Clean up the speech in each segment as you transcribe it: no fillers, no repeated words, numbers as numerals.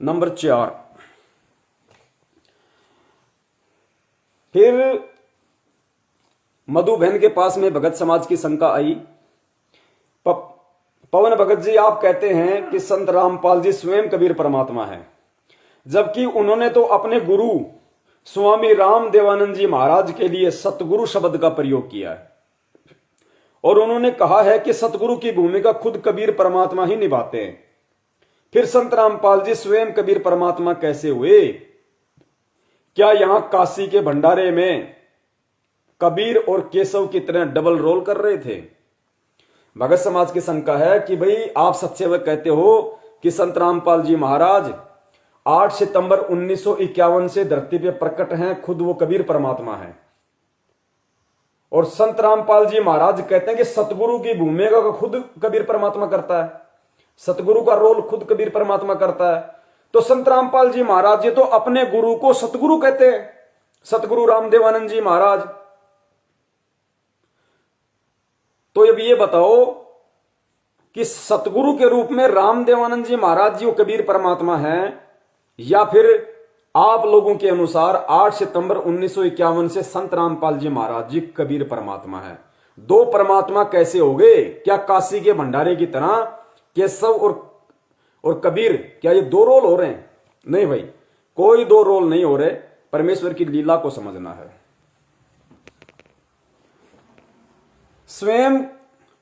Number 4, फिर मधु बहन के पास में भगत समाज की शंका आई। पवन भगत जी, आप कहते हैं कि संत रामपाल जी स्वयं कबीर परमात्मा है, जबकि उन्होंने तो अपने गुरु स्वामी राम देवानंद जी महाराज के लिए सतगुरु शब्द का प्रयोग किया है और उन्होंने कहा है कि सतगुरु की भूमिका खुद कबीर परमात्मा ही निभाते हैं। फिर संत रामपाल जी स्वयं कबीर परमात्मा कैसे हुए? क्या यहां काशी के भंडारे में कबीर और केशव की तरह डबल रोल कर रहे थे? भगत समाज की शंका है कि भाई आप सत्सेवक कहते हो कि संत रामपाल जी महाराज 8 सितंबर 1951 से धरती पे प्रकट हैं, खुद वो कबीर परमात्मा हैं, और संत रामपाल जी महाराज कहते हैं कि सतगुरु की भूमिका का खुद कबीर परमात्मा करता है, सतगुरु का रोल खुद कबीर परमात्मा करता है। तो संत रामपाल जी महाराज जी तो अपने गुरु को सतगुरु कहते हैं, सतगुरु रामदेवानंद जी महाराज। तो अब ये बताओ कि सतगुरु के रूप में रामदेवानंद जी महाराज जी वो कबीर परमात्मा हैं, या फिर आप लोगों के अनुसार 8 सितंबर 1951 से संत रामपाल जी महाराज जी कबीर परमात्मा है? दो परमात्मा कैसे हो गए? क्या काशी के भंडारे की तरह केशव और कबीर, क्या ये दो रोल हो रहे हैं? नहीं भाई, कोई दो रोल नहीं हो रहे। परमेश्वर की लीला को समझना है। स्वयं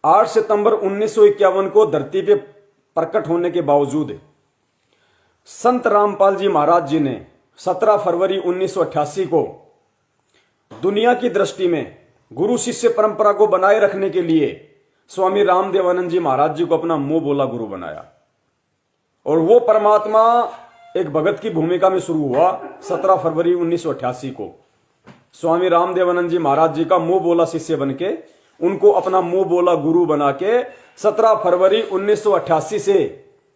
8 सितंबर 1951 को धरती पे प्रकट होने के बावजूद संत रामपाल जी महाराज जी ने 17 फरवरी 1988 को दुनिया की दृष्टि में गुरु शिष्य परंपरा को बनाए रखने के लिए स्वामी रामदेवानंद जी महाराज जी को अपना मुंह बोला गुरु बनाया, और वो परमात्मा एक भगत की भूमिका में शुरू हुआ 17 फरवरी 1988 को। स्वामी रामदेवानंद जी महाराज जी का मुंह बोला शिष्य बन के, उनको अपना मुंह बोला गुरु बना के 17 फरवरी 1988 से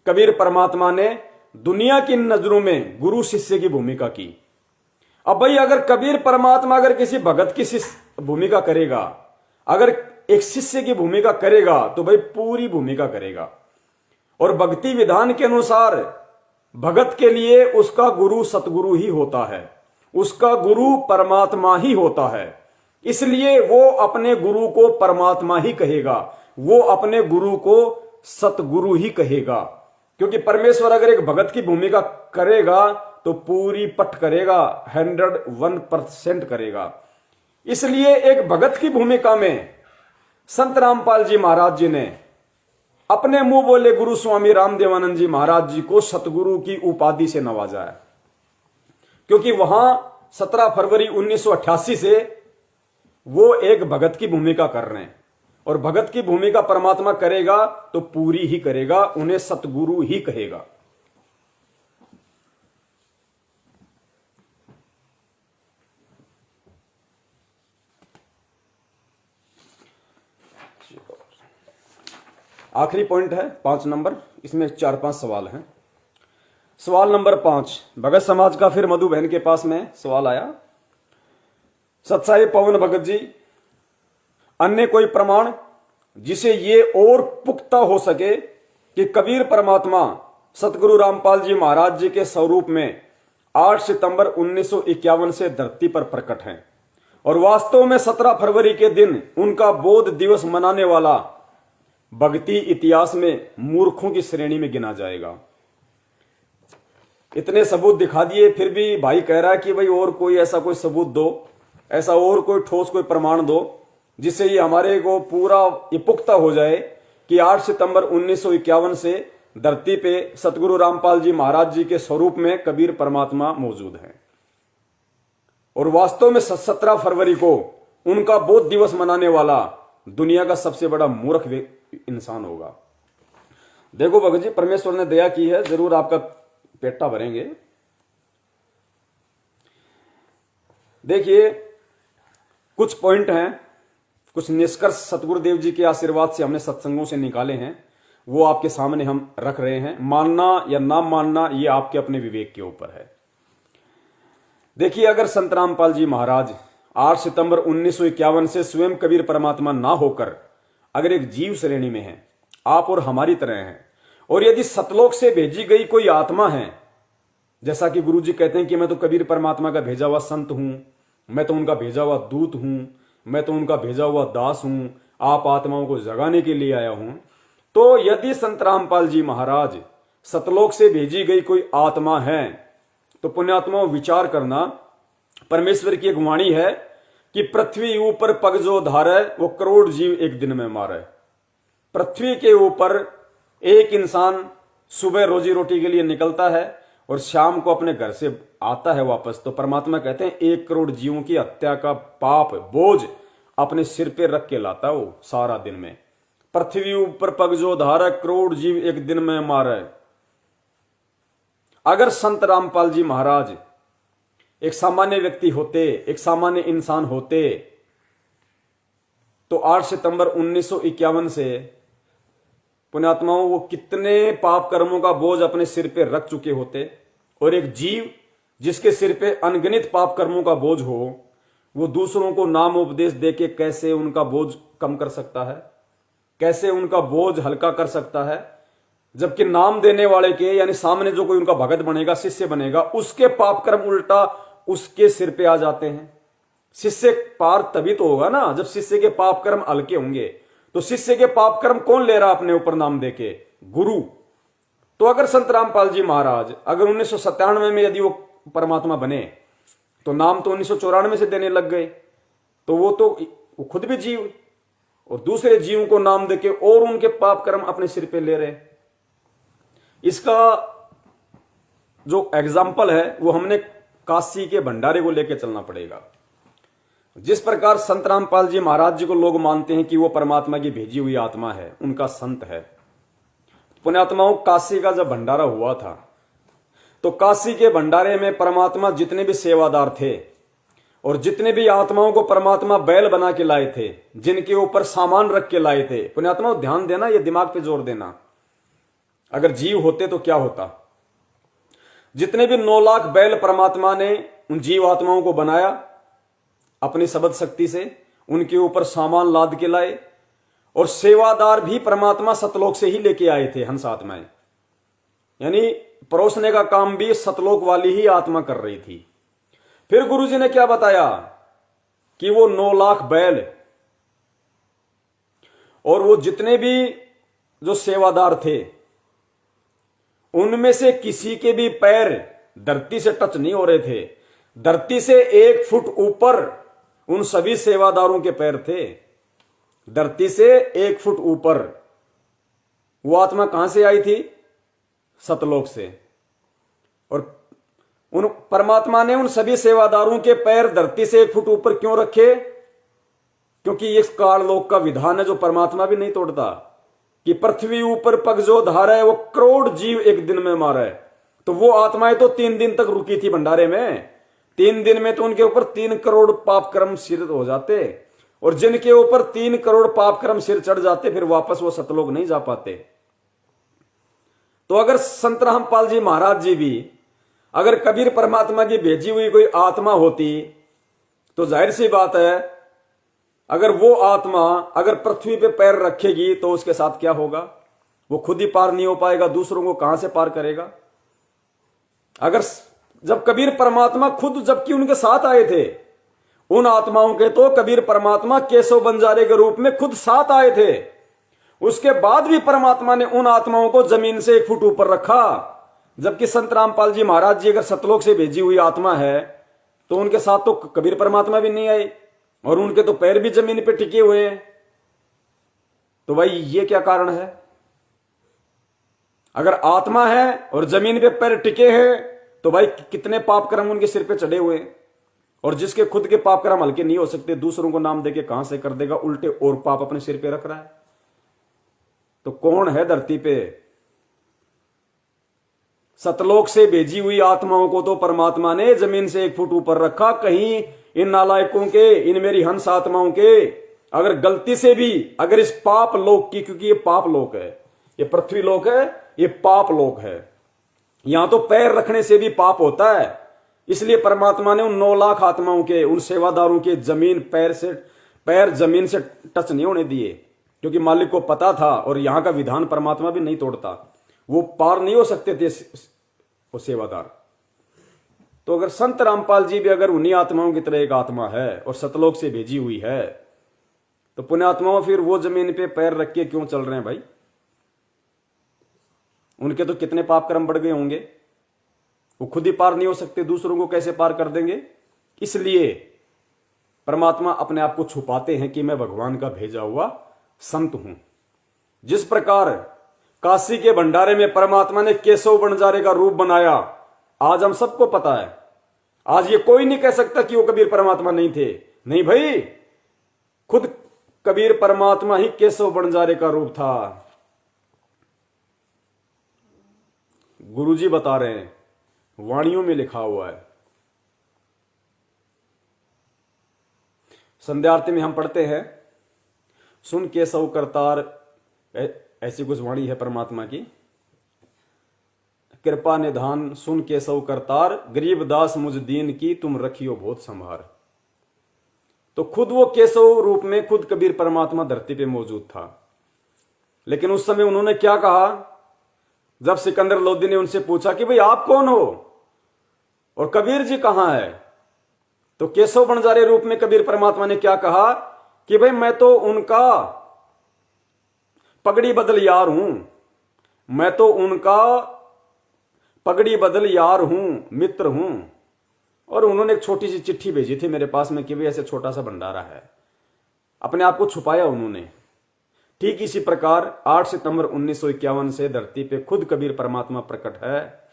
कबीर परमात्मा ने दुनिया की नजरों में गुरु शिष्य की भूमिका की। अब भाई, अगर कबीर परमात्मा अगर किसी भगत की भूमिका करेगा, अगर एक शिष्य की भूमिका करेगा, तो भाई पूरी भूमिका करेगा। और भक्ति विधान के अनुसार भगत के लिए उसका गुरु सतगुरु ही होता है, उसका गुरु परमात्मा ही होता है। इसलिए वो अपने गुरु को परमात्मा ही कहेगा, वो अपने गुरु को सतगुरु ही कहेगा, क्योंकि परमेश्वर अगर एक भगत की भूमिका करेगा तो पूरी पट करेगा, 101% करेगा। इसलिए एक भगत की भूमिका में संत रामपाल जी महाराज जी ने अपने मुंह बोले गुरु स्वामी रामदेवानंद जी महाराज जी को सतगुरु की उपाधि से नवाजा है, क्योंकि वहां 17 फरवरी 1988 से वो एक भगत की भूमिका कर रहे हैं, और भगत की भूमिका परमात्मा करेगा तो पूरी ही करेगा, उन्हें सतगुरु ही कहेगा। आखिरी पॉइंट है 5 नंबर, इसमें 4-5 सवाल हैं। सवाल नंबर 5, भगत समाज का फिर मधु बहन के पास में सवाल आया। सत्साई पवन भगत जी, अन्य कोई प्रमाण जिसे ये और पुख्ता हो सके कि कबीर परमात्मा सतगुरु रामपाल जी महाराज जी के स्वरूप में 8 सितंबर 1951 से धरती पर प्रकट हैं, और वास्तव में 17 फरवरी के दिन उनका बोध दिवस मनाने वाला भक्ति इतिहास में मूर्खों की श्रेणी में गिना जाएगा। इतने सबूत दिखा दिए, फिर भी भाई कह रहा है कि भाई और कोई ऐसा कोई सबूत दो, ऐसा और कोई ठोस कोई प्रमाण दो जिससे ये हमारे को पूरा ये पुख्ता हो जाए कि 8 सितंबर 1951 से धरती पे सतगुरु रामपाल जी महाराज जी के स्वरूप में कबीर परमात्मा मौजूद हैं, और वास्तव में 17 फरवरी को उनका बोध दिवस मनाने वाला दुनिया का सबसे बड़ा मूर्ख इंसान होगा। देखो भगत जी, परमेश्वर ने दया की है, जरूर आपका पेटा भरेंगे। देखिए, कुछ पॉइंट हैं, कुछ निष्कर्ष सतगुरुदेव जी के आशीर्वाद से हमने सत्संगों से निकाले हैं, वो आपके सामने हम रख रहे हैं। मानना या ना मानना ये आपके अपने विवेक के ऊपर है। देखिए, अगर संत रामपाल जी महाराज 8 सितंबर 1951 से स्वयं कबीर परमात्मा ना होकर अगर एक जीव श्रेणी में है, आप और हमारी तरह हैं, और यदि सतलोक से भेजी गई कोई आत्मा है जैसा कि गुरु जी कहते हैं कि मैं तो कबीर परमात्मा का भेजा हुआ संत हूं, मैं तो उनका भेजा हुआ दूत हूं, मैं तो उनका भेजा हुआ दास हूं, आप आत्माओं को जगाने के लिए आया हूं। तो यदि संत रामपाल जी महाराज सतलोक से भेजी गई कोई आत्मा है, तो पुण्यात्माओं विचार करना, परमेश्वर की एक वाणी है कि पृथ्वी ऊपर पग जो धारे वो करोड़ जीव एक दिन में मारे। पृथ्वी के ऊपर एक इंसान सुबह रोजी रोटी के लिए निकलता है और शाम को अपने घर से आता है वापस, तो परमात्मा कहते हैं 1 करोड़ जीवों की हत्या का पाप बोझ अपने सिर पे रख के लाता वो सारा दिन में। पृथ्वी ऊपर पग जो धारा करोड़ जीव एक दिन में मारे। अगर संत रामपाल जी महाराज एक सामान्य व्यक्ति होते, एक सामान्य इंसान होते, तो 8 सितंबर 1951 से पुण्यात्माओं वो कितने पाप कर्मों का बोझ अपने सिर पे रख चुके होते। और एक जीव जिसके सिर पे अनगिनत पाप कर्मों का बोझ हो, वो दूसरों को नाम उपदेश देके कैसे उनका बोझ कम कर सकता है, कैसे उनका बोझ हल्का कर सकता है, जबकि नाम देने वाले के यानी सामने जो कोई उनका भगत बनेगा, शिष्य बनेगा, उसके पाप कर्म उल्टा उसके सिर पे आ जाते हैं। शिष्य पार तभी तो होगा ना जब शिष्य के पाप कर्म हल्के होंगे। तो शिष्य के पाप कर्म कौन ले रहा अपने ऊपर नाम देके? गुरु। तो अगर संत रामपाल जी महाराज अगर 1997 में यदि वो परमात्मा बने, तो नाम तो 1994 से देने लग गए, तो वो खुद भी जीव और दूसरे जीवों को नाम देके और उनके पाप कर्म अपने सिर पे ले रहे। इसका जो एग्जाम्पल है वो हमने काशी के भंडारे को लेकर चलना पड़ेगा। जिस प्रकार संत रामपाल जी महाराज जी को लोग मानते हैं कि वो परमात्मा की भेजी हुई आत्मा है, उनका संत है। पुण्यात्माओं, काशी का जब भंडारा हुआ था तो काशी के भंडारे में परमात्मा जितने भी सेवादार थे और जितने भी आत्माओं को परमात्मा बैल बना के लाए थे, जिनके ऊपर सामान रख के लाए थे, पुण्यात्माओं ध्यान देना, ये दिमाग पे जोर देना, अगर जीव होते तो क्या होता। जितने भी 9 लाख बैल परमात्मा ने उन जीव आत्माओं को बनाया अपनी शब्द शक्ति से, उनके ऊपर सामान लाद के लाए, और सेवादार भी परमात्मा सतलोक से ही लेके आए थे हंस आत्माएं, यानी परोसने का काम भी सतलोक वाली ही आत्मा कर रही थी। फिर गुरुजी ने क्या बताया कि वो 9 लाख बैल और वो जितने भी जो सेवादार थे, उनमें से किसी के भी पैर धरती से टच नहीं हो रहे थे। धरती से 1 फुट ऊपर उन सभी सेवादारों के पैर थे। धरती से 1 फुट ऊपर वो आत्मा कहां से आई थी? सतलोक से। और उन परमात्मा ने उन सभी सेवादारों के पैर धरती से 1 फुट ऊपर क्यों रखे? क्योंकि ये काललोक का विधान है जो परमात्मा भी नहीं तोड़ता कि पृथ्वी ऊपर पग जो धारा है वो करोड़ जीव एक दिन में मारा है। तो वो आत्माएं तो 3 दिन तक रुकी थी भंडारे में। 3 दिन में तो उनके ऊपर 3 करोड़ पाप कर्म सिर हो जाते, और जिनके ऊपर 3 करोड़ पाप कर्म सिर चढ़ जाते फिर वापस वो सतलोक नहीं जा पाते। तो अगर संत रामपाल जी महाराज जी भी अगर कबीर परमात्मा की भेजी हुई कोई आत्मा होती, तो जाहिर सी बात है अगर वो आत्मा अगर पृथ्वी पे पैर रखेगी तो उसके साथ क्या होगा? वो खुद ही पार नहीं हो पाएगा, दूसरों को कहां से पार करेगा? अगर जब कबीर परमात्मा खुद जबकि उनके साथ आए थे, उन आत्माओं के तो कबीर परमात्मा केशव बंजारे के रूप में खुद साथ आए थे, उसके बाद भी परमात्मा ने उन आत्माओं को जमीन से 1 फुट ऊपर रखा। जबकि संत रामपाल जी महाराज जी अगर सतलोक से भेजी हुई आत्मा है तो उनके साथ तो कबीर परमात्मा भी नहीं आए और उनके तो पैर भी जमीन पे टिके हुए हैं। तो भाई ये क्या कारण है? अगर आत्मा है और जमीन पे पैर टिके हैं तो भाई कितने पाप कर्म उनके सिर पे चढ़े हुए हैं, और जिसके खुद के पाप कर्म हल्के नहीं हो सकते दूसरों को नाम देके कहां से कर देगा? उल्टे और पाप अपने सिर पे रख रहा है। तो कौन है धरती पे? सतलोक से भेजी हुई आत्माओं को तो परमात्मा ने जमीन से 1 फुट ऊपर रखा। कहीं इन नालायकों के, इन मेरी हंस आत्माओं के अगर गलती से भी अगर इस पाप लोक की, क्योंकि ये पाप लोक है, ये पृथ्वी लोक है, ये पाप लोक है, यहां तो पैर रखने से भी पाप होता है। इसलिए परमात्मा ने उन 9 लाख आत्माओं के, उन सेवादारों के जमीन पैर जमीन से टच नहीं होने दिए, क्योंकि मालिक को पता था, और यहां का विधान परमात्मा भी नहीं तोड़ता, वो पार नहीं हो सकते थे वो सेवादार। तो अगर संत रामपाल जी भी अगर उन्हीं आत्माओं की तरह एक आत्मा है और सतलोक से भेजी हुई है, तो पुण्यात्माओं फिर वो जमीन पे पैर रख के क्यों चल रहे हैं भाई? उनके तो कितने पाप कर्म बढ़ गए होंगे, वो खुद ही पार नहीं हो सकते, दूसरों को कैसे पार कर देंगे? इसलिए परमात्मा अपने आप को छुपाते हैं कि मैं भगवान का भेजा हुआ संत हूं। जिस प्रकार काशी के भंडारे में परमात्मा ने केशव बंजारे का रूप बनाया, आज हम सबको पता है। आज ये कोई नहीं कह सकता कि वो कबीर परमात्मा नहीं थे। नहीं भाई, खुद कबीर परमात्मा ही केशव बंजारे का रूप था। गुरुजी बता रहे हैं, वाणियों में लिखा हुआ है। संध्या आरती में हम पढ़ते हैं, सुन केशव करतार, ऐसी कुछ वाणी है परमात्मा की, कृपा निधान सुन केशव करतार, गरीब दास मुझ दीन की तुम रखियो बहुत संभार। तो खुद वो केशव रूप में खुद कबीर परमात्मा धरती पे मौजूद था। लेकिन उस समय उन्होंने क्या कहा? जब सिकंदर लोदी ने उनसे पूछा कि भाई आप कौन हो और कबीर जी कहां है, तो केशव बंजारे रूप में कबीर परमात्मा ने क्या कहा कि भाई मैं तो उनका पगड़ी बदल यार हूं, मैं तो उनका पगड़ी बदल यार हूं, मित्र हूं। और उन्होंने एक छोटी सी चिट्ठी भेजी थी मेरे पास में कि भाई ऐसे छोटा सा भंडारा है, अपने आप को छुपाया उन्होंने। ठीक इसी प्रकार 8 सितंबर 1951 से धरती पे खुद कबीर परमात्मा प्रकट है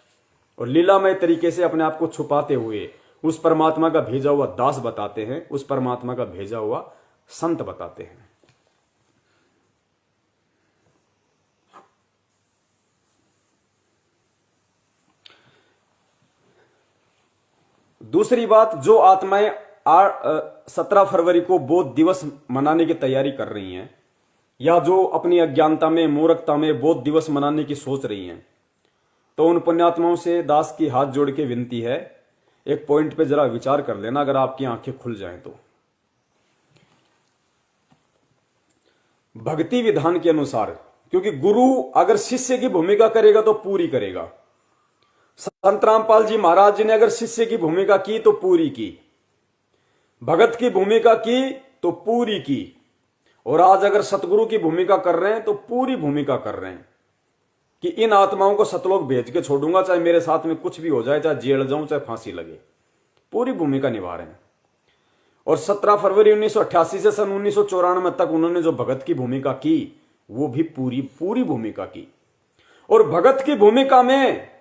और लीलामय तरीके से अपने आप को छुपाते हुए उस परमात्मा का भेजा हुआ दास बताते हैं, उस परमात्मा का भेजा हुआ संत बताते हैं। दूसरी बात, जो आत्माएं 17 फरवरी को बौद्ध दिवस मनाने की तैयारी कर रही हैं, या जो अपनी अज्ञानता में, मूर्खता में बौद्ध दिवस मनाने की सोच रही हैं, तो उन पुण्यात्माओं से दास की हाथ जोड़ के विनती है, एक पॉइंट पे जरा विचार कर लेना, अगर आपकी आंखें खुल जाएं तो। भक्ति विधान के अनुसार, क्योंकि गुरु अगर शिष्य की भूमिका करेगा तो पूरी करेगा। संत रामपाल जी महाराज जी ने अगर शिष्य की भूमिका की तो पूरी की, भगत की भूमिका की तो पूरी की, और आज अगर सतगुरु की भूमिका कर रहे हैं तो पूरी भूमिका कर रहे हैं कि इन आत्माओं को सतलोक भेज के छोड़ूंगा, चाहे मेरे साथ में कुछ भी हो जाए, चाहे जेल जाऊं, चाहे फांसी लगे। पूरी भूमिका निभा रहे हैं। और 17 फरवरी 1988 से सन 1994 तक उन्होंने जो भगत की भूमिका की, वो भी पूरी भूमिका की। और भगत की भूमिका में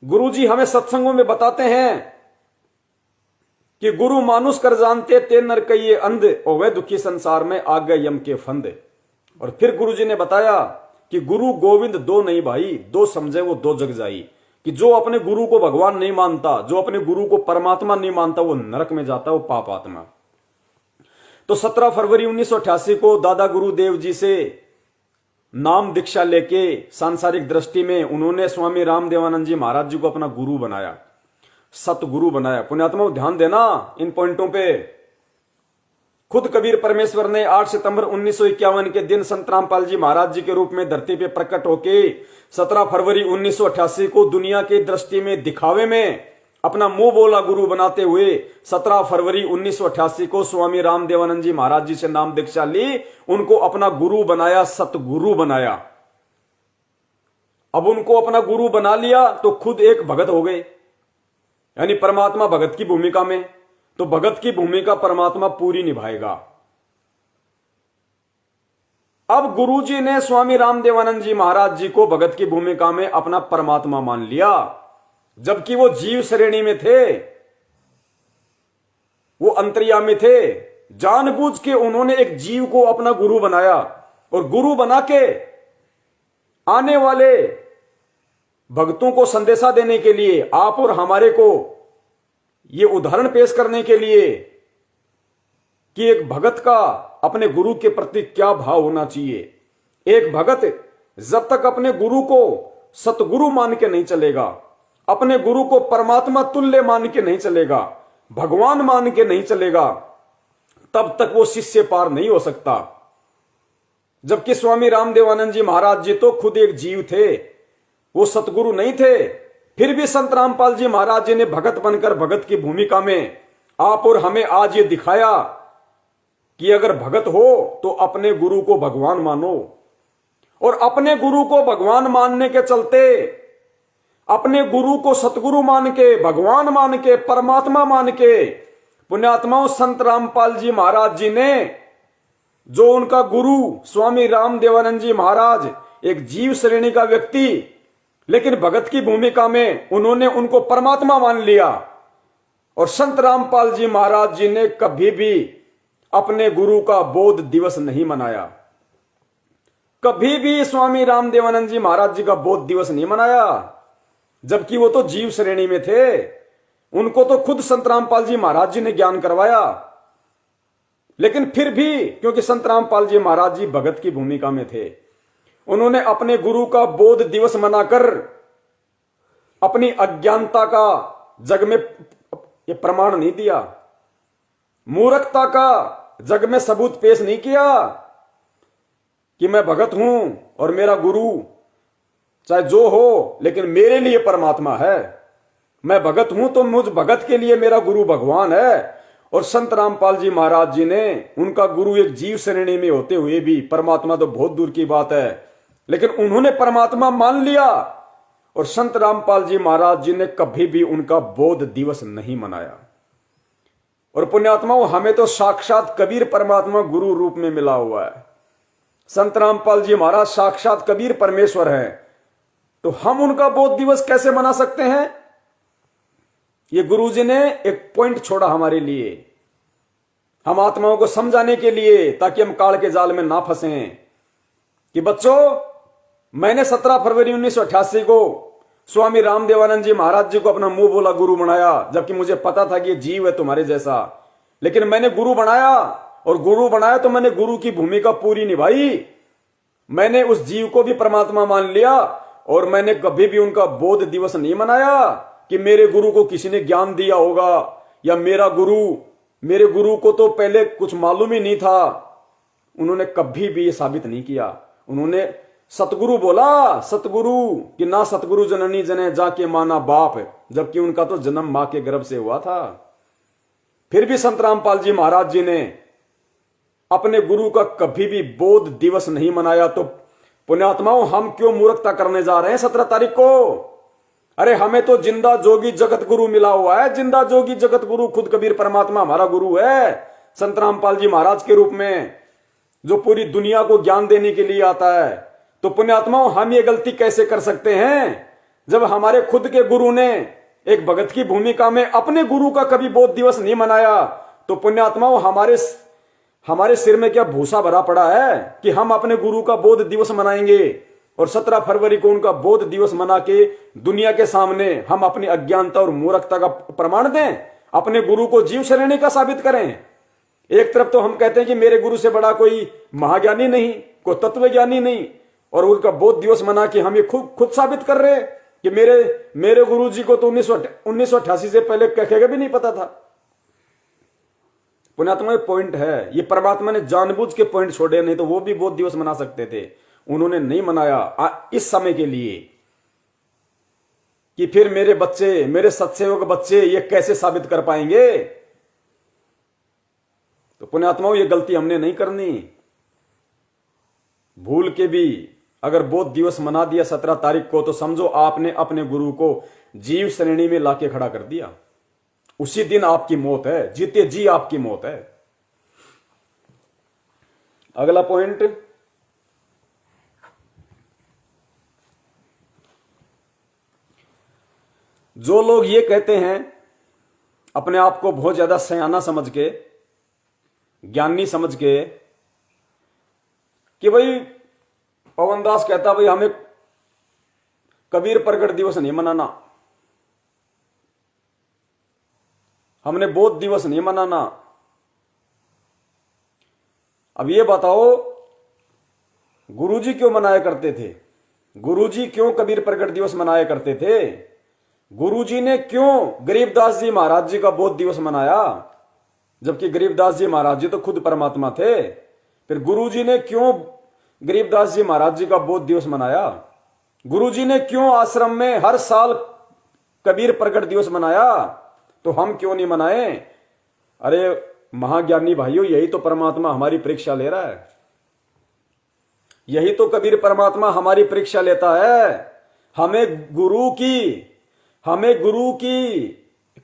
गुरुजी हमें सत्संगों में बताते हैं कि गुरु मानुष कर जानते ते नर कहिए अंध, और वह दुखी संसार में आ गए यम के फंद। और फिर गुरुजी ने बताया कि गुरु गोविंद दो नहीं भाई, दो समझे वो दो जग जाई। कि जो अपने गुरु को भगवान नहीं मानता, जो अपने गुरु को परमात्मा नहीं मानता, वो नरक में जाता, वो पाप आत्मा। तो 17 फरवरी 1988 को दादा गुरुदेव जी से नाम दीक्षा लेके सांसारिक दृष्टि में उन्होंने स्वामी रामदेवानंद जी महाराज जी को अपना गुरु बनाया, सतगुरु बनाया। पुण्यात्माओं ध्यान देना इन पॉइंटों पे। खुद कबीर परमेश्वर ने 8 सितंबर 1951 के दिन संत रामपाल जी महाराज जी के रूप में धरती पे प्रकट होके 17 फरवरी 1988 को दुनिया की दृष्टि में, दिखावे में अपना मुंह बोला गुरु बनाते हुए 17 फरवरी 1988 को स्वामी रामदेवानंद जी महाराज जी से नाम दीक्षा ली, उनको अपना गुरु बनाया, सतगुरु बनाया। अब उनको अपना गुरु बना लिया तो खुद एक भगत हो गए, यानी परमात्मा भगत की भूमिका में, तो भगत की भूमिका परमात्मा पूरी निभाएगा। अब गुरुजी ने स्वामी रामदेवानंद जी महाराज जी को भगत की भूमिका में अपना परमात्मा मान लिया, जबकि वो जीव श्रेणी में थे, वो अंतर्यामी थे। जानबूझ के उन्होंने एक जीव को अपना गुरु बनाया, और गुरु बना के आने वाले भक्तों को संदेशा देने के लिए, आप और हमारे को ये उदाहरण पेश करने के लिए कि एक भगत का अपने गुरु के प्रति क्या भाव होना चाहिए। एक भगत जब तक अपने गुरु को सतगुरु मान के नहीं चलेगा, अपने गुरु को परमात्मा तुल्य मान के नहीं चलेगा, भगवान मान के नहीं चलेगा, तब तक वो शिष्य पार नहीं हो सकता। जबकि स्वामी रामदेवानंद जी महाराज जी तो खुद एक जीव थे, वो सतगुरु नहीं थे, फिर भी संत रामपाल जी महाराज जी ने भगत बनकर भगत की भूमिका में आप और हमें आज ये दिखाया कि अगर भगत हो तो अपने गुरु को भगवान मानो, और अपने गुरु को भगवान मानने के चलते, अपने गुरु को सतगुरु मान के, भगवान मान के, परमात्मा मान के, पुण्यात्माओं संत रामपाल जी महाराज जी ने, जो उनका गुरु स्वामी रामदेवानंद जी महाराज एक जीव श्रेणी का व्यक्ति, लेकिन भगत की भूमिका में उन्होंने उनको परमात्मा मान लिया। और संत रामपाल जी महाराज जी ने कभी भी अपने गुरु का बोध दिवस नहीं मनाया, कभी भी स्वामी रामदेवानंद जी महाराज जी का बोध दिवस नहीं मनाया, जबकि वो तो जीव श्रेणी में थे। उनको तो खुद संत रामपाल जी महाराज जी ने ज्ञान करवाया, लेकिन फिर भी क्योंकि संत रामपाल जी महाराज जी भगत की भूमिका में थे, उन्होंने अपने गुरु का बोध दिवस मनाकर अपनी अज्ञानता का जग में ये प्रमाण नहीं दिया, मूर्खता का जग में सबूत पेश नहीं किया कि मैं भगत हूं और मेरा गुरु चाहे जो हो लेकिन मेरे लिए परमात्मा है। मैं भगत हूं तो मुझ भगत के लिए मेरा गुरु भगवान है। और संत रामपाल जी महाराज जी ने, उनका गुरु एक जीव श्रेणी में होते हुए भी, परमात्मा तो बहुत दूर की बात है, लेकिन उन्होंने परमात्मा मान लिया। और संत रामपाल जी महाराज जी ने कभी भी उनका बोध दिवस नहीं मनाया। और पुण्यात्माओं, हमें तो साक्षात कबीर परमात्मा गुरु रूप में मिला हुआ है। संत रामपाल जी महाराज साक्षात कबीर परमेश्वर है, तो हम उनका बोध दिवस कैसे मना सकते हैं? ये गुरु जी ने एक पॉइंट छोड़ा हमारे लिए, हम आत्माओं को समझाने के लिए, ताकि हम काल के जाल में ना फंसें। कि बच्चों, मैंने 17 फरवरी 1988 को स्वामी रामदेवानंद जी महाराज जी को अपना मुंह बोला गुरु बनाया, जबकि मुझे पता था कि ये जीव है तुम्हारे जैसा, लेकिन मैंने गुरु बनाया। और गुरु बनाया तो मैंने गुरु की भूमिका पूरी निभाई। मैंने उस जीव को भी परमात्मा मान लिया, और मैंने कभी भी उनका बोध दिवस नहीं मनाया कि मेरे गुरु को किसी ने ज्ञान दिया होगा, या मेरे गुरु को तो पहले कुछ मालूम ही नहीं था। उन्होंने कभी भी ये साबित नहीं किया। उन्होंने सतगुरु बोला, सतगुरु कि ना सतगुरु जननी जने जाके माना बाप, जबकि उनका तो जन्म मां के गर्भ से हुआ था। फिर भी संत रामपाल जी महाराज जी ने अपने गुरु का कभी भी बोध दिवस नहीं मनाया। तो पुण्यात्माओं, हम क्यों मूर्खता करने जा रहे हैं 17 तारीख को? अरे हमें तो जिंदा जोगी जगत गुरु मिला हुआ है। जिंदा जोगी जगत गुरु खुद कबीर परमात्मा हमारा गुरु है, संत रामपाल जी महाराज के रूप में, जो पूरी दुनिया को ज्ञान देने के लिए आता है। तो पुण्यात्माओं, हम ये गलती कैसे कर सकते हैं जब हमारे खुद के गुरु ने एक भगत की भूमिका में अपने गुरु का कभी बोध दिवस नहीं मनाया? तो पुण्यात्माओं, हमारे सिर में क्या भूसा भरा पड़ा है कि हम अपने गुरु का बोध दिवस मनाएंगे और 17 फरवरी को उनका बोध दिवस मना के दुनिया के सामने हम अपनी अज्ञानता और मूर्खता का प्रमाण दें, अपने गुरु को जीव श्रेणी का साबित करें। एक तरफ तो हम कहते हैं कि मेरे गुरु से बड़ा कोई महाज्ञानी नहीं, कोई तत्वज्ञानी नहीं, और उनका बोध दिवस मना के हम ये खुद साबित कर रहे हैं कि मेरे गुरु जी को तो 1988 से पहले कहेगा भी नहीं पता था। पुण्यात्मा, पॉइंट है, ये परमात्मा ने जानबूझ के पॉइंट छोड़े, नहीं तो वो भी बोध दिवस मना सकते थे। उन्होंने नहीं मनाया इस समय के लिए कि फिर मेरे बच्चे, मेरे सत्सेवक बच्चे ये कैसे साबित कर पाएंगे। तो पुण्यात्माओं, ये गलती हमने नहीं करनी। भूल के भी अगर बोध दिवस मना दिया 17 तारीख को, तो समझो आपने अपने गुरु को जीव श्रेणी में लाके खड़ा कर दिया। उसी दिन आपकी मौत है, जीते जी आपकी मौत है। अगला पॉइंट, जो लोग ये कहते हैं अपने आप को बहुत ज्यादा सयाना समझ के, ज्ञानी समझ के, कि भाई पवन दास कहता भाई हमें कबीर प्रगट दिवस नहीं मनाना, हमने बोध दिवस नहीं मनाना। अब ये बताओ, गुरुजी क्यों मनाया करते थे? गुरुजी क्यों कबीर प्रगट दिवस मनाया करते थे? गुरुजी ने क्यों गरीबदास जी महाराज जी का बोध दिवस मनाया, जबकि गरीबदास जी महाराज जी तो खुद परमात्मा थे? फिर गुरुजी ने क्यों गरीबदास जी महाराज जी का बोध दिवस मनाया? गुरुजी ने क्यों आश्रम में हर साल कबीर प्रकट दिवस मनाया, तो हम क्यों नहीं मनाए? अरे महाज्ञानी भाइयों, यही तो परमात्मा हमारी परीक्षा ले रहा है। यही तो कबीर परमात्मा हमारी परीक्षा लेता है। हमें गुरु की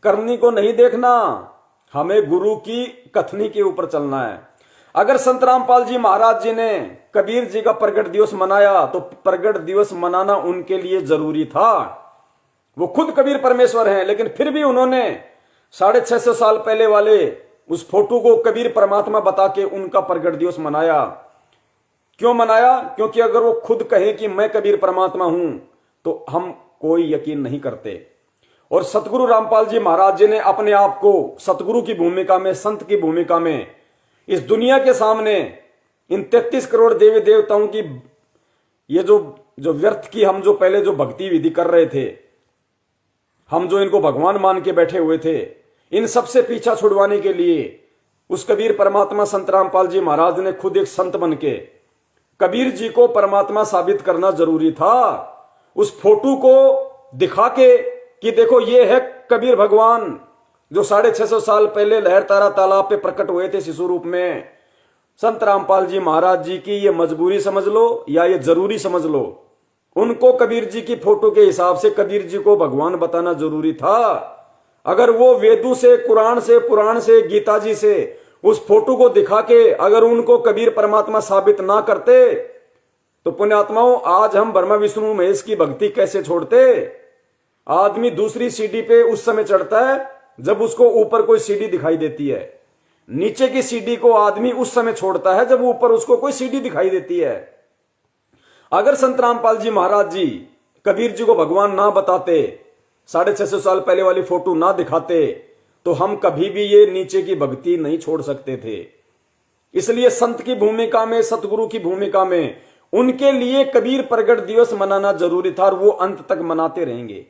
करनी को नहीं देखना, हमें गुरु की कथनी के ऊपर चलना है। अगर संत रामपाल जी महाराज जी ने कबीर जी का प्रगट दिवस मनाया तो प्रगट दिवस मनाना उनके लिए जरूरी था। वो खुद कबीर परमेश्वर हैं, लेकिन फिर भी उन्होंने 650 साल पहले वाले उस फोटो को कबीर परमात्मा बता के उनका प्रगट दिवस मनाया। क्यों मनाया? क्योंकि अगर वो खुद कहे कि मैं कबीर परमात्मा हूं तो हम कोई यकीन नहीं करते। और सतगुरु रामपाल जी महाराज जी ने अपने आप को सतगुरु की भूमिका में, संत की भूमिका में इस दुनिया के सामने इन 33 करोड़ देवी देवताओं की ये जो व्यर्थ की हम जो पहले जो भक्ति विधि कर रहे थे, हम जो इनको भगवान मान के बैठे हुए थे, इन सबसे पीछा छुड़वाने के लिए उस कबीर परमात्मा संत रामपाल जी महाराज ने खुद एक संत बन के कबीर जी को परमात्मा साबित करना जरूरी था। उस फोटो को दिखा के कि देखो ये है कबीर भगवान जो 650 साल पहले लहर तारा तालाब पे प्रकट हुए थे शिशु रूप में। संत रामपाल जी महाराज जी की ये मजबूरी समझ लो या ये जरूरी समझ लो, उनको कबीर जी की फोटो के हिसाब से कबीर जी को भगवान बताना जरूरी था। अगर वो वेदों से, कुरान से, पुराण से, गीता जी से उस फोटो को दिखा के अगर उनको कबीर परमात्मा साबित ना करते तो पुण्यात्माओं आज हम ब्रह्मा विष्णु महेश की भक्ति कैसे छोड़ते? आदमी दूसरी सीढ़ी पे उस समय चढ़ता है जब उसको ऊपर कोई सीढ़ी दिखाई देती है। नीचे की सीढ़ी को आदमी उस समय छोड़ता है जब ऊपर उसको कोई सीढ़ी दिखाई देती है। अगर संत रामपाल जी महाराज जी कबीर जी को भगवान ना बताते, 650 साल पहले वाली फोटो ना दिखाते, तो हम कभी भी ये नीचे की भक्ति नहीं छोड़ सकते थे। इसलिए संत की भूमिका में, सतगुरु की भूमिका में उनके लिए कबीर प्रगट दिवस मनाना जरूरी था और वो अंत तक मनाते रहेंगे।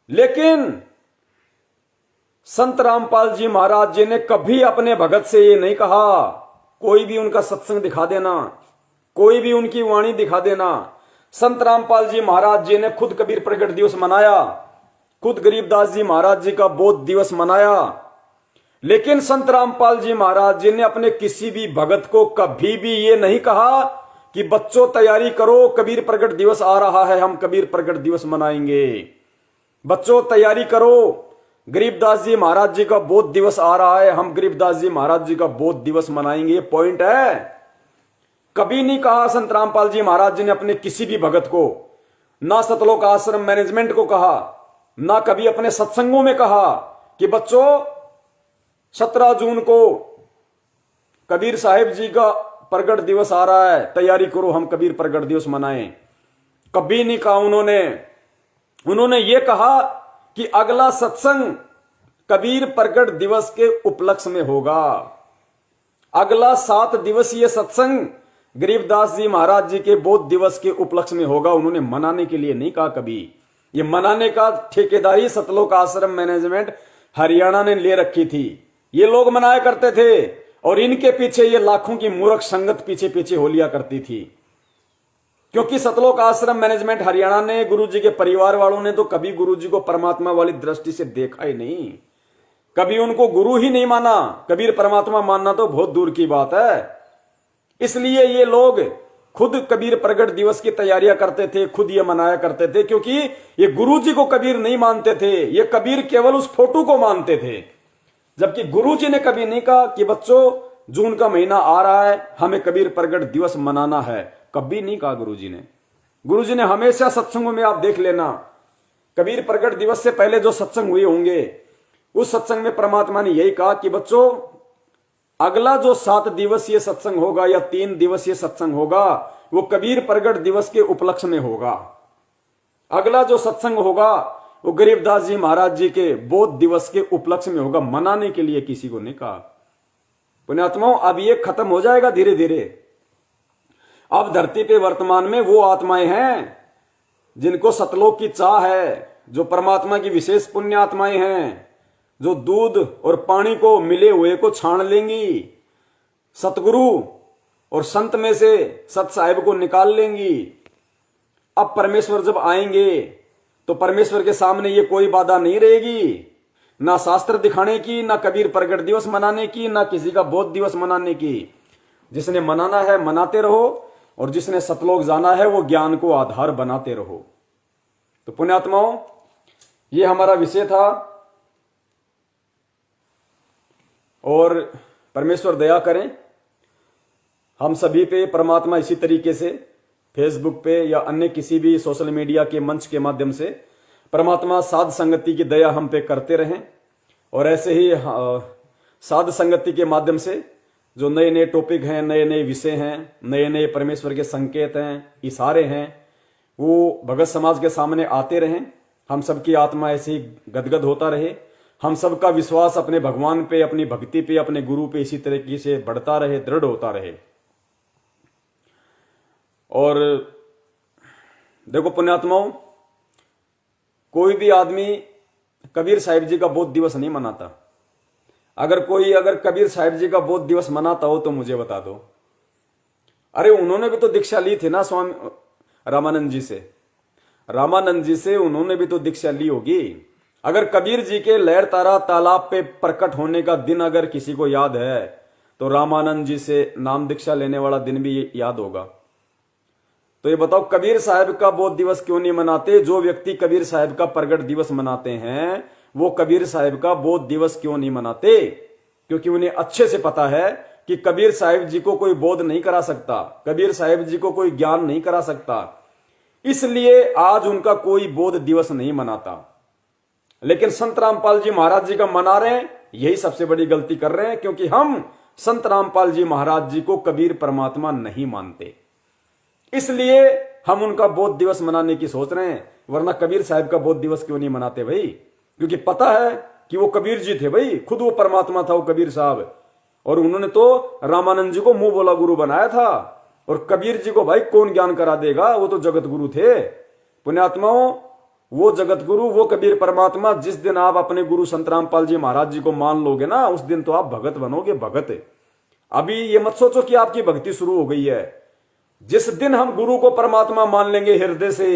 लेकिन संत रामपाल जी महाराज जी ने कभी अपने भगत से ये नहीं कहा कोई भी उनका सत्संग दिखा देना, कोई भी उनकी वाणी दिखा देना। संत रामपाल जी महाराज जी ने खुद कबीर प्रगट दिवस मनाया, खुद गरीबदास जी महाराज जी का बोध दिवस मनाया। लेकिन संत रामपाल जी महाराज जी ने अपने किसी भी भगत को कभी भी ये नहीं कहा कि बच्चों तैयारी करो, कबीर प्रगट दिवस आ रहा है, हम कबीर प्रगट दिवस मनाएंगे। बच्चों तैयारी करो, गरीबदास जी महाराज जी का बोध दिवस आ रहा है, हम गरीबदास जी महाराज जी का बोध दिवस मनाएंगे। ये पॉइंट है। कभी नहीं कहा संत रामपाल जी महाराज जी ने अपने किसी भी भगत को, ना सतलोक आश्रम मैनेजमेंट को कहा, ना कभी अपने सत्संगों में कहा कि बच्चों 17 जून को कबीर साहिब जी का प्रगट दिवस आ रहा है, तैयारी करो, हम कबीर प्रगट दिवस मनाएं। कभी नहीं कहा उन्होंने ये कहा कि अगला सत्संग कबीर प्रगट दिवस के उपलक्ष्य में होगा। अगला 7 दिवसीय सत्संग गरीबदास जी महाराज जी के बोध दिवस के उपलक्ष्य में होगा। उन्होंने मनाने के लिए नहीं कहा कभी। ये मनाने का ठेकेदारी सतलोक आश्रम मैनेजमेंट हरियाणा ने ले रखी थी। ये लोग मनाया करते थे और इनके पीछे ये लाखों की मूर्ख संगत पीछे पीछे हो लिया करती थी। क्योंकि सतलोक आश्रम मैनेजमेंट हरियाणा ने, गुरुजी के परिवार वालों ने तो कभी गुरुजी को परमात्मा वाली दृष्टि से देखा ही नहीं, कभी उनको गुरु ही नहीं माना। कबीर परमात्मा मानना तो बहुत दूर की बात है। इसलिए ये लोग खुद कबीर प्रगट दिवस की तैयारियां करते थे, खुद ये मनाया करते थे, क्योंकि ये गुरुजी को कबीर नहीं मानते थे, ये कबीर केवल उस फोटो को मानते थे। जबकि गुरुजी ने कभी नहीं कहा कि बच्चों जून का महीना आ रहा है, हमें कबीर प्रगट दिवस मनाना है, कभी नहीं कहा गुरुजी ने। गुरुजी ने हमेशा सत्संगों में आप देख लेना, कबीर प्रगट दिवस से पहले जो सत्संग हुए होंगे उस सत्संग में परमात्मा ने यही कहा कि बच्चों अगला जो 7 दिवसीय सत्संग होगा या 3 दिवसीय सत्संग होगा वो कबीर प्रगट दिवस के उपलक्ष्य में होगा। अगला जो सत्संग होगा वो गरीबदास जी महाराज जी के बोध दिवस के उपलक्ष्य में होगा। मनाने के लिए किसी को नहीं कहा। पुण्यात्माओं, अब ये खत्म हो जाएगा धीरे धीरे। अब धरती पे वर्तमान में वो आत्माएं हैं जिनको सतलोक की चाह है, जो परमात्मा की विशेष पुण्य आत्माएं हैं, जो दूध और पानी को मिले हुए को छान लेंगी, सतगुरु और संत में से सत साहिब को निकाल लेंगी। अब परमेश्वर जब आएंगे तो परमेश्वर के सामने ये कोई बाधा नहीं रहेगी, ना शास्त्र दिखाने की, ना कबीर प्रगट दिवस मनाने की, ना किसी का बोध दिवस मनाने की। जिसने मनाना है मनाते रहो, और जिसने सतलोक जाना है वो ज्ञान को आधार बनाते रहो। तो पुण्यात्माओं, ये हमारा विषय था, और परमेश्वर दया करें हम सभी पे। परमात्मा इसी तरीके से फेसबुक पे या अन्य किसी भी सोशल मीडिया के मंच के माध्यम से परमात्मा साध संगति की दया हम पे करते रहें, और ऐसे ही साध संगति के माध्यम से जो नए नए टॉपिक हैं, नए नए विषय हैं, नए नए परमेश्वर के संकेत हैं, इशारे हैं, वो भगत समाज के सामने आते रहें। हम सबकी आत्मा ऐसे ही गदगद होता रहे, हम सबका विश्वास अपने भगवान पे, अपनी भक्ति पे, अपने गुरु पे इसी तरीके से बढ़ता रहे, दृढ़ होता रहे। और देखो पुण्यात्माओं, कोई भी आदमी कबीर साहिब जी का बोध दिवस नहीं मनाता। अगर कबीर साहिब जी का बोध दिवस मनाता हो तो मुझे बता दो। अरे उन्होंने भी तो दीक्षा ली थी ना स्वामी रामानंद जी से। रामानंद जी से उन्होंने भी तो दीक्षा ली होगी। अगर कबीर जी के लहर तारा तालाब पे प्रकट होने का दिन अगर किसी को याद है तो रामानंद जी से नाम दीक्षा लेने वाला दिन भी याद होगा। तो ये बताओ, कबीर साहब का बोध दिवस क्यों नहीं मनाते? जो व्यक्ति कबीर साहब का प्रगट दिवस मनाते हैं वो कबीर साहब का बोध दिवस क्यों नहीं मनाते? क्योंकि उन्हें अच्छे से पता है कि कबीर साहब जी को कोई बोध नहीं करा सकता, कबीर साहब जी को कोई ज्ञान नहीं करा सकता, इसलिए आज उनका कोई बोध दिवस नहीं मनाता। लेकिन संत रामपाल जी महाराज जी का मना रहे हैं, यही सबसे बड़ी गलती कर रहे हैं, क्योंकि हम संत रामपाल जी महाराज जी को कबीर परमात्मा नहीं मानते, इसलिए हम उनका बोध दिवस मनाने की सोच रहे हैं। वरना कबीर साहब का बोध दिवस क्यों नहीं मनाते भाई? क्योंकि पता है कि वो कबीर जी थे भाई, खुद वो परमात्मा था वो कबीर साहब, और उन्होंने तो रामानंद जी को मुंह बोला गुरु बनाया था, और कबीर जी को भाई कौन ज्ञान करा देगा? वो तो जगत गुरु थे। पुण्यात्माओं, वो जगत गुरु, वो कबीर परमात्मा, जिस दिन आप अपने गुरु संत रामपाल जी महाराज जी को मान लोगे ना, उस दिन तो आप भगत बनोगे, भगत। अभी ये मत सोचो कि आपकी भक्ति शुरू हो गई है। जिस दिन हम गुरु को परमात्मा मान लेंगे हृदय से,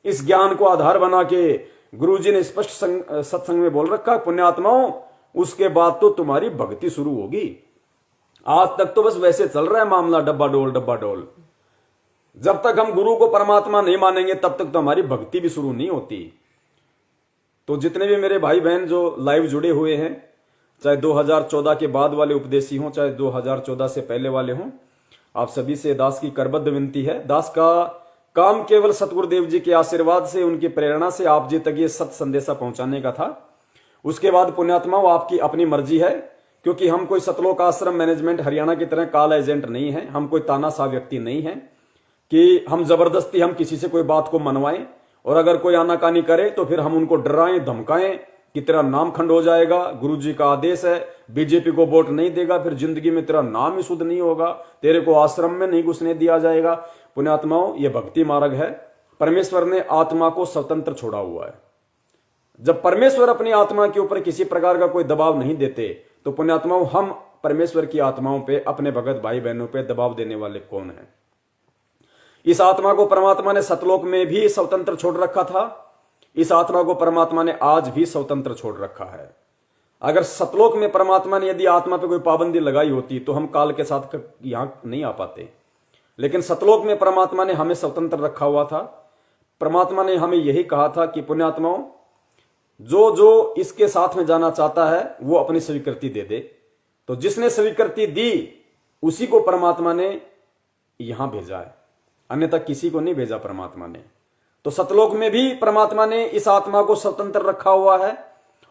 इस ज्ञान को आधार बना के, गुरु जी ने स्पष्ट सत्संग में बोल रखा पुण्यात्माओं, उसके बाद तो तुम्हारी भक्ति शुरू होगी। आज तक तो बस वैसे चल रहा है मामला, डब्बा डोल डब्बा डोल। जब तक हम गुरु को परमात्मा नहीं मानेंगे तब तक तो हमारी भक्ति भी शुरू नहीं होती। तो जितने भी मेरे भाई बहन जो लाइव जुड़े हुए हैं, चाहे 2014 के बाद वाले उपदेशी हों, चाहे 2014 से पहले वाले हों, आप सभी से दास की करबद्ध विनती है। दास का काम केवल सतगुरुदेव जी के आशीर्वाद से, उनकी प्रेरणा से आप जी तक ये सत संदेशा पहुंचाने का था। उसके बाद पुण्यात्माओं आपकी अपनी मर्जी है, क्योंकि हम कोई सतलोक आश्रम मैनेजमेंट हरियाणा की तरह काल एजेंट नहीं है, हम कोई तानाशाह व्यक्ति नहीं है कि हम जबरदस्ती हम किसी से कोई बात को मनवाएं, और अगर कोई आनाकानी करे तो फिर हम उनको डराएं धमकाएं कि तेरा नाम खंड हो जाएगा, गुरुजी का आदेश है, बीजेपी को वोट नहीं देगा फिर जिंदगी में तेरा नाम ही शुद्ध नहीं होगा, तेरे को आश्रम में नहीं घुसने दिया जाएगा। पुण्यात्माओं, ये भक्ति मार्ग है। परमेश्वर ने आत्मा को स्वतंत्र छोड़ा हुआ है। जब परमेश्वर अपनी आत्मा के ऊपर किसी प्रकार का कोई दबाव नहीं देते तो पुण्यात्माओं, हम परमेश्वर की आत्माओं पे, अपने भगत भाई बहनों पे दबाव देने वाले कौन है? इस आत्मा को परमात्मा ने सतलोक में भी स्वतंत्र छोड़ रखा था, इस आत्मा को परमात्मा ने आज भी स्वतंत्र छोड़ रखा है। अगर सतलोक में परमात्मा ने यदि आत्मा पे कोई पाबंदी लगाई होती तो हम काल के साथ यहां नहीं आ पाते, लेकिन सतलोक में परमात्मा ने हमें स्वतंत्र रखा हुआ था। परमात्मा ने हमें यही कहा था कि पुण्यात्माओं, जो जो इसके साथ में जाना चाहता है वो अपनी स्वीकृति दे दे। तो जिसने स्वीकृति दी उसी को परमात्मा ने यहां भेजा है, अन्यथा किसी को नहीं भेजा परमात्मा ने। तो सतलोक में भी परमात्मा ने इस आत्मा को स्वतंत्र रखा हुआ है,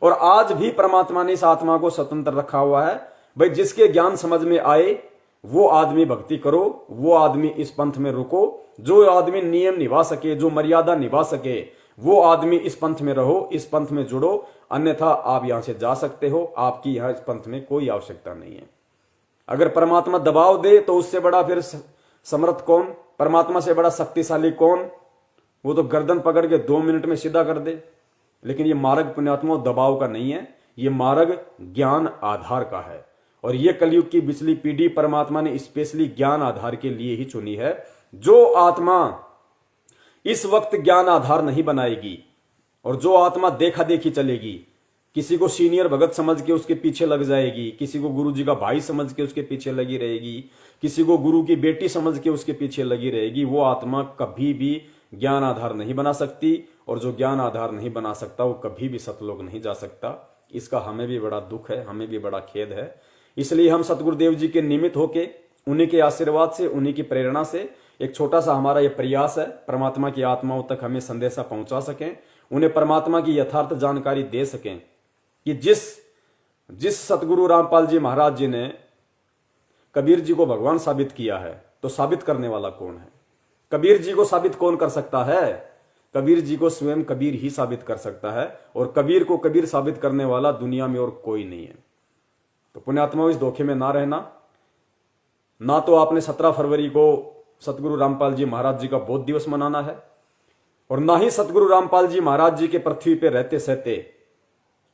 और आज भी परमात्मा ने इस आत्मा को स्वतंत्र रखा हुआ है। भाई जिसके ज्ञान समझ में आए वो आदमी भक्ति करो, वो आदमी इस पंथ में रुको, जो आदमी नियम निभा सके, जो मर्यादा निभा सके, वो आदमी इस पंथ में रहो, इस पंथ में जुड़ो, अन्यथा आप यहां से जा सकते हो, आपकी यहां इस पंथ में कोई आवश्यकता नहीं है। अगर परमात्मा दबाव दे तो उससे बड़ा फिर समर्थ कौन, परमात्मा से बड़ा शक्तिशाली कौन? वो तो गर्दन पकड़ के 2 मिनट में सीधा कर दे। लेकिन ये मार्ग पुण्यात्मा दबाव का नहीं है, ये मार्ग ज्ञान आधार का है। और ये कलयुग की पिछली पीढ़ी परमात्मा ने स्पेशली ज्ञान आधार के लिए ही चुनी है। जो आत्मा इस वक्त ज्ञान आधार नहीं बनाएगी और जो आत्मा देखा देखी चलेगी, किसी को सीनियर भगत समझ के उसके पीछे लग जाएगी, किसी को गुरु जी का भाई समझ के उसके पीछे लगी रहेगी, किसी को गुरु की बेटी समझ के उसके पीछे लगी रहेगी, वो आत्मा कभी भी ज्ञान आधार नहीं बना सकती। और जो ज्ञान आधार नहीं बना सकता वो कभी भी सतलोक नहीं जा सकता। इसका हमें भी बड़ा दुख है, हमें भी बड़ा खेद है। इसलिए हम सतगुरुदेव जी के निमित्त होके, उन्हीं के आशीर्वाद से, उन्हीं की प्रेरणा से एक छोटा सा हमारा यह प्रयास है, परमात्मा की आत्माओं तक हमें संदेशा पहुंचा सकें, उन्हें परमात्मा की यथार्थ जानकारी दे सकें कि जिस सतगुरु रामपाल जी महाराज जी ने कबीर जी को भगवान साबित किया है, तो साबित करने वाला कौन है? कबीर जी को साबित कौन कर सकता है? कबीर जी को स्वयं कबीर ही साबित कर सकता है, और कबीर को कबीर साबित करने वाला दुनिया में और कोई नहीं है। तो पुण्यात्माओं, इस धोखे में ना रहना। ना तो आपने 17 फरवरी को सतगुरु रामपाल जी महाराज जी का बोध दिवस मनाना है, और ना ही सतगुरु रामपाल जी महाराज जी के पृथ्वी पे रहते सहते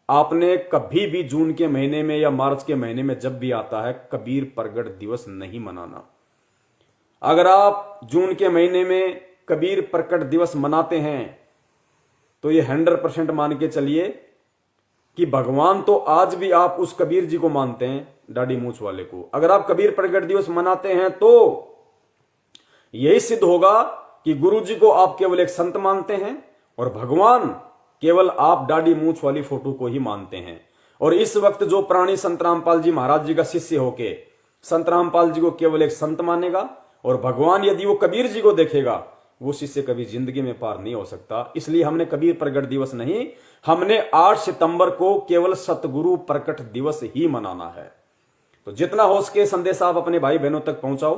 आपने कभी भी जून के महीने में या मार्च के महीने में जब भी आता है कबीर प्रगट दिवस नहीं मनाना। अगर आप जून के महीने में कबीर प्रकट दिवस मनाते हैं तो ये 100% मान के चलिए कि भगवान तो आज भी आप उस कबीर जी को मानते हैं, दाढ़ी मूछ वाले को। अगर आप कबीर प्रकट दिवस मनाते हैं तो यही सिद्ध होगा कि गुरु जी को आप केवल एक संत मानते हैं और भगवान केवल आप दाढ़ी मूछ वाली फोटो को ही मानते हैं। और इस वक्त जो प्राणी संत रामपाल जी महाराज जी का शिष्य होके संत रामपाल जी को केवल एक संत मानेगा, और भगवान यदि वो कबीर जी को देखेगा, वो शिष्य कभी जिंदगी में पार नहीं हो सकता। इसलिए हमने कबीर प्रकट दिवस नहीं, हमने 8 सितंबर को केवल सतगुरु प्रकट दिवस ही मनाना है। तो जितना हो सके संदेश आप अपने भाई बहनों तक पहुंचाओ।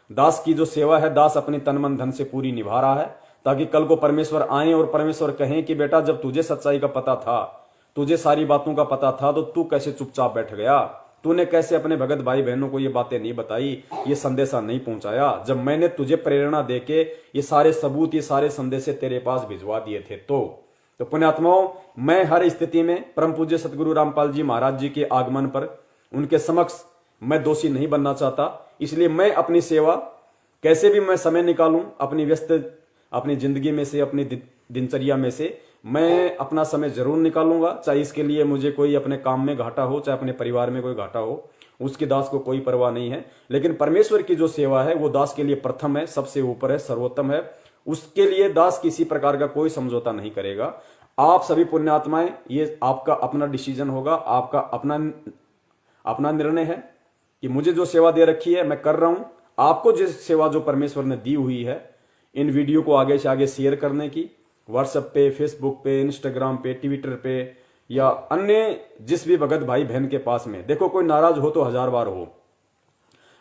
दास की जो सेवा है, दास अपनी तन मन धन से पूरी निभा रहा है, ताकि कल को परमेश्वर आए और परमेश्वर कहें कि बेटा जब तुझे सच्चाई का पता था, तुझे सारी बातों का पता था, तो तू कैसे चुपचाप बैठ गया? तूने कैसे अपने भगत भाई बहनों को ये बातें नहीं बताई, ये संदेशा नहीं पहुंचाया, जब मैंने तुझे प्रेरणा देके ये सारे सबूत, ये सारे संदेशे तेरे पास भिजवा दिए थे। तो पुण्यात्माओं, मैं हर स्थिति में परम पूज्य सतगुरु रामपाल जी महाराज जी के आगमन पर उनके समक्ष मैं दोषी नहीं बनना चाहता। इसलिए मैं अपनी सेवा कैसे भी मैं समय निकालूं, अपनी व्यस्त अपनी जिंदगी में से, अपनी दिनचर्या में से मैं अपना समय जरूर निकालूंगा। चाहे इसके लिए मुझे कोई अपने काम में घाटा हो, चाहे अपने परिवार में कोई घाटा हो, उसकी दास को कोई परवाह नहीं है। लेकिन परमेश्वर की जो सेवा है वो दास के लिए प्रथम है, सबसे ऊपर है, सर्वोत्तम है। उसके लिए दास किसी प्रकार का कोई समझौता नहीं करेगा। आप सभी पुण्यात्माएं, ये आपका अपना डिसीजन होगा, आपका अपना निर्णय है कि मुझे जो सेवा दे रखी है मैं कर रहा हूं। आपको जिस सेवा जो परमेश्वर ने दी हुई है, इन वीडियो को आगे से आगे शेयर करने की, व्हाट्सएप पे, फेसबुक पे, इंस्टाग्राम पे, ट्विटर पे या अन्य जिस भी भगत भाई बहन के पास में, देखो कोई नाराज हो तो 1000 बार हो,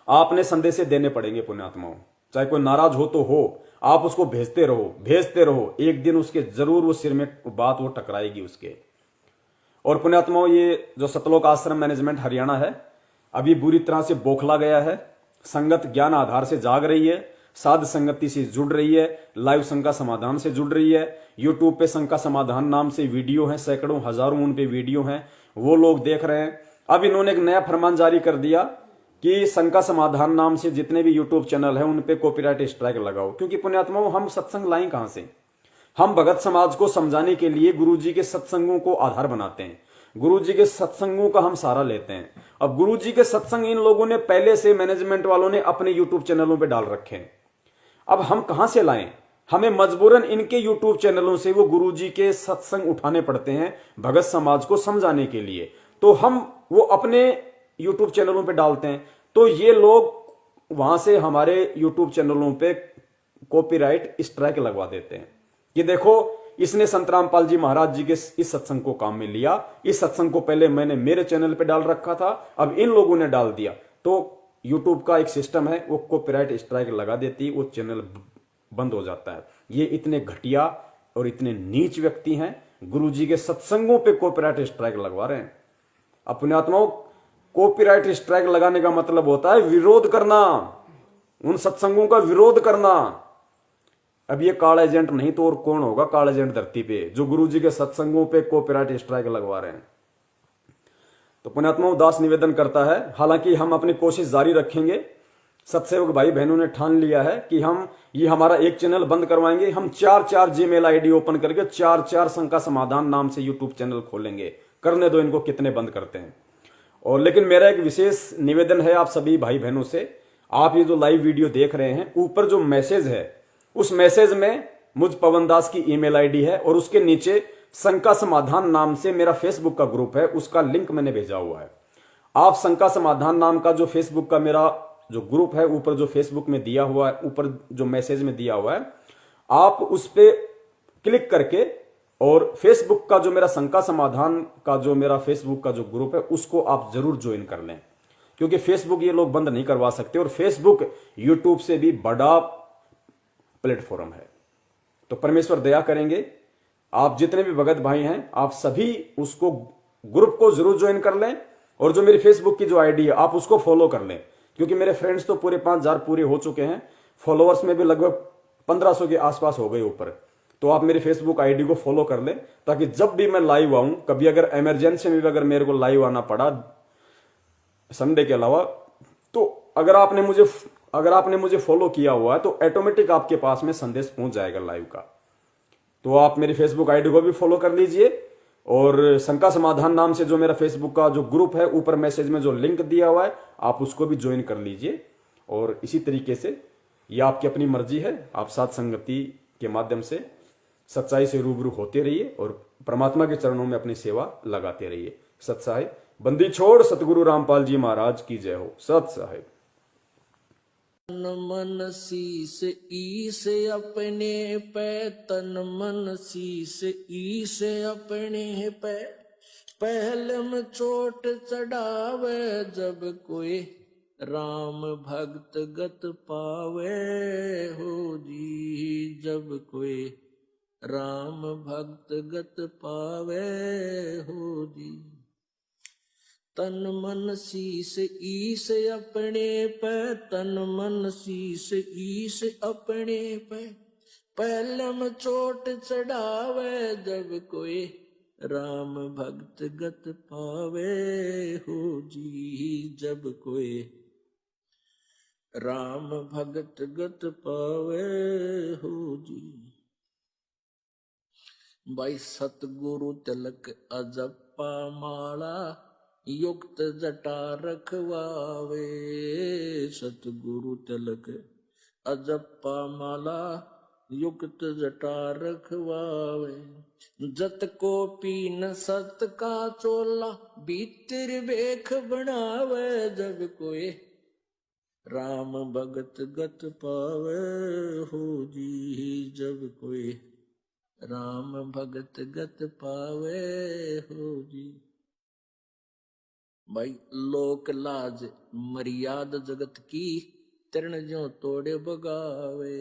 आपने संदेशे देने पड़ेंगे पुण्यात्माओं। चाहे कोई नाराज हो तो हो, आप उसको भेजते रहो, एक दिन उसके जरूर वो सिर में बात वो टकराएगी उसके। और पुण्यात्माओं, ये जो सतलोक आश्रम मैनेजमेंट हरियाणा है, अभी बुरी तरह से बौखला गया है। संगत ज्ञान आधार से जाग रही है, साध संगति से जुड़ रही है, लाइव शंका समाधान से जुड़ रही है। यूट्यूब पे शंका समाधान नाम से वीडियो हैं, सैकड़ों हजारों उन पे वीडियो हैं, वो लोग देख रहे हैं। अब इन्होंने एक नया फरमान जारी कर दिया कि शंका समाधान नाम से जितने भी यूट्यूब चैनल है उन पे कॉपीराइट स्ट्राइक लगाओ। क्योंकि पुण्यात्माओं, हम सत्संग लाएं कहां से? हम भगत समाज को समझाने के लिए गुरु जी के सत्संगों को आधार बनाते हैं, गुरु जी के सत्संगों का हम सहारा लेते हैं। अब गुरु जी के सत्संग इन लोगों ने पहले से, मैनेजमेंट वालों ने अपने यूट्यूब चैनलों पे डाल रखे हैं। अब हम कहां से लाएं? हमें मजबूरन इनके यूट्यूब चैनलों से वो गुरु जी के सत्संग उठाने पड़ते हैं भगत समाज को समझाने के लिए। तो हम वो अपने यूट्यूब चैनलों पे डालते हैं, तो ये लोग वहां से हमारे यूट्यूब चैनलों पे कॉपीराइट स्ट्राइक लगवा देते हैं कि देखो, इसने संत रामपाल जी महाराज जी के इस सत्संग को काम में लिया, इस सत्संग को पहले मैंने मेरे चैनल पे डाल रखा था, अब इन लोगों ने डाल दिया। तो यूट्यूब का एक सिस्टम है, वो कॉपीराइट स्ट्राइक लगा देती, वो चैनल बंद हो जाता है। ये इतने घटिया और इतने नीच व्यक्ति हैं, गुरु जी के सत्संगों पे कॉपीराइट स्ट्राइक लगवा रहे हैं। अब पुण्यात्माओं, कॉपीराइट स्ट्राइक लगाने का मतलब होता है विरोध करना, उन सत्संगों का विरोध करना। अब ये काला एजेंट नहीं तो और कौन होगा काला एजेंट धरती पे, जो गुरु जी के सत्संगों पे कॉपीराइट स्ट्राइक लगवा रहे हैं। तो पुण्यात्माओं, दास निवेदन करता है, हालांकि हम अपनी कोशिश जारी रखेंगे सत्सेवक भाई बहनों ने ठान लिया है कि हम ये हमारा एक चैनल बंद करवाएंगे, हम 4 जीमेल आईडी ओपन करके 4 शंका समाधान नाम से यूट्यूब चैनल खोलेंगे। करने दो इनको, कितने बंद करते हैं। और लेकिन मेरा एक विशेष निवेदन है आप सभी भाई बहनों से, आप ये जो लाइव वीडियो देख रहे हैं, ऊपर जो मैसेज है उस मैसेज में मुझ पवन दास की ईमेल आईडी है और उसके नीचे शंका समाधान नाम से मेरा फेसबुक का ग्रुप है, उसका लिंक मैंने भेजा हुआ है। आप शंका समाधान नाम का जो फेसबुक का मेरा जो ग्रुप है, ऊपर जो फेसबुक में दिया हुआ है, ऊपर जो मैसेज में दिया हुआ है, आप उस पर क्लिक करके और फेसबुक का जो मेरा शंका समाधान का जो मेरा फेसबुक का जो ग्रुप है उसको आप जरूर ज्वाइन कर लें, क्योंकि फेसबुक ये लोग बंद नहीं करवा सकते और फेसबुक यूट्यूब से भी बड़ा प्लेटफॉर्म है। तो परमेश्वर दया करेंगे, आप जितने भी भगत भाई हैं आप सभी उसको ग्रुप को जरूर ज्वाइन कर लें और जो मेरी फेसबुक की जो आईडी है आप उसको फॉलो कर लें, क्योंकि मेरे फ्रेंड्स तो पूरे 5000 पूरे हो चुके हैं, फॉलोअर्स में भी लगभग 1500 के आसपास हो गए ऊपर। तो आप मेरी फेसबुक आईडी को फॉलो कर लें ताकि जब भी मैं लाइव आऊं, कभी अगर इमरजेंसी में भी अगर मेरे को लाइव आना पड़ा संडे के अलावा, तो अगर आपने मुझे फॉलो किया हुआ है तो ऑटोमेटिक आपके पास में संदेश पहुंच जाएगा लाइव का। तो आप मेरी फेसबुक आईडी को भी फॉलो कर लीजिए और शंका समाधान नाम से जो मेरा फेसबुक का जो ग्रुप है, ऊपर मैसेज में जो लिंक दिया हुआ है, आप उसको भी ज्वाइन कर लीजिए। और इसी तरीके से ये आपकी अपनी मर्जी है, आप साथ संगति के माध्यम से सच्चाई से रूबरू होते रहिए और परमात्मा के चरणों में अपनी सेवा लगाते रहिए। सत साहिब बंदी छोड़ सतगुरु रामपाल जी महाराज की जय हो। सत साहिब। तन मन शीस ईस अपने पे, तन मन शीस ईस अपने पे, पहले में चोट चढ़ावे जब कोई राम भक्त गत पावे हो जी, जब कोई राम भक्त गत पावे हो जी। तन मन शीस ईस अपने पे, तन मन शीस ईस अपने पे, पहलम चोट चढ़ावे जब कोई राम भक्त गत पावे हो जी, जब कोई राम भक्त गत पावे हो जी। भाई सतगुरु तिलक अजप्पा माला, युक्त जटा रखवावे, सतगुरु तिलक अजप्पा माला, युक्त जटा रखवावे। जत को पीन सत का चोला, भीतर बेख बनावे जब कोई राम भगत गत पावे हो जी, जब कोई राम भगत गत पावे हो जी। भाई लोक लाज मर्याद जगत की, तरण ज्यों तोड़े बगावे,